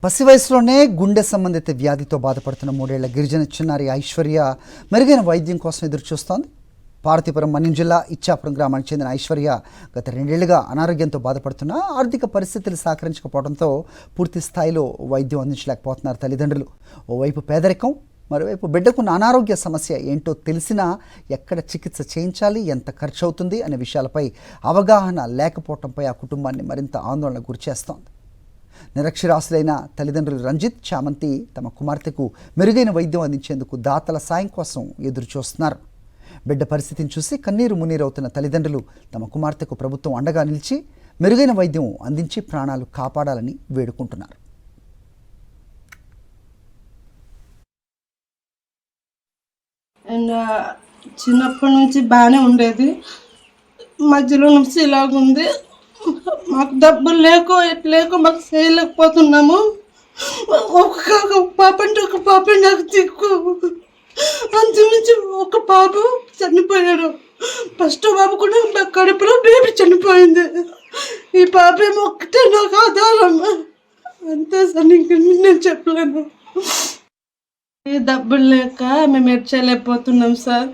పసి వయసులోనే గుండె సంబంధిత వ్యాధితో బాధపడుతున్న 3 ఏళ్ల గిరిజన చిన్నారి ఐశ్వర్య మెరుగైన వైద్యం కోసం ఎదురుచూస్తోంది. పార్వతీపురం మన్యం జిల్లా ఇచ్చాపురం గ్రామానికి చెందిన ఐశ్వర్య గత 2 ఏళ్లుగా అనారోగ్యంతో బాధపడుతున్న ఆర్థిక పరిస్థితులు సహకరించకపోవడంతో పూర్తి స్థాయిలో వైద్యం అందించలేకపోతున్నారు తల్లిదండ్రులు. ఓవైపు పేదరికం, మరోవైపు బిడ్డకున్న అనారోగ్య సమస్య ఏంటో తెలిసినా ఎక్కడ చికిత్స చేయించాలి, ఎంత ఖర్చు అవుతుంది అనే విషయాలపై అవగాహన లేకపోవడంపై ఆ కుటుంబాన్ని మరింత ఆందోళనకు గురిచేస్తోంది. నిరక్షరాస్యులైన తల్లిదండ్రులు రంజిత్, చామంతి తమ కుమార్తెకు మెరుగైన వైద్యం అందించేందుకు దాతల సాయం కోసం ఎదురు చూస్తున్నారు. బిడ్డ పరిస్థితిని చూసి కన్నీరు మున్నీరవుతున్న తల్లిదండ్రులు తమ కుమార్తెకు ప్రభుత్వం అండగా నిలిచి మెరుగైన వైద్యం అందించి ప్రాణాలు కాపాడాలని వేడుకుంటున్నారు. అండ్ చిన్నప్పటి నుంచి బాగానే ఉండేది, మధ్యలో నుంచి ఇలాగుంది. మాకు డబ్బులు లేకో మాకు చేయలేకపోతున్నాము. ఒక పాప అంటే ఒక పాప నాకు దిక్కు. అంతమించి ఒక పాప చనిపోయాడు. ఫస్ట్ బాబు కూడా నా కడుపులో బేబీ చనిపోయింది. ఈ పాప ఏమో ఒక్కటే నాకు ఆధారం. అంతే సార్, నేను చెప్పలేను. డబ్బులు లేక మేము చేయలేకపోతున్నాం సార్.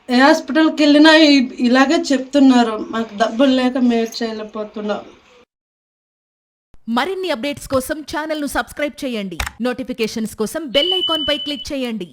ఏ హాస్పిటల్కి వెళ్ళినా ఇలాగే చెప్తున్నారు, మాకు డబ్బులు లేక మేము చేయలేకపోతున్నాం. మరిన్ని అప్డేట్స్ కోసం ఛానల్ను సబ్స్క్రైబ్ చేయండి. నోటిఫికేషన్స్ కోసం బెల్ ఐకాన్ పై క్లిక్ చేయండి.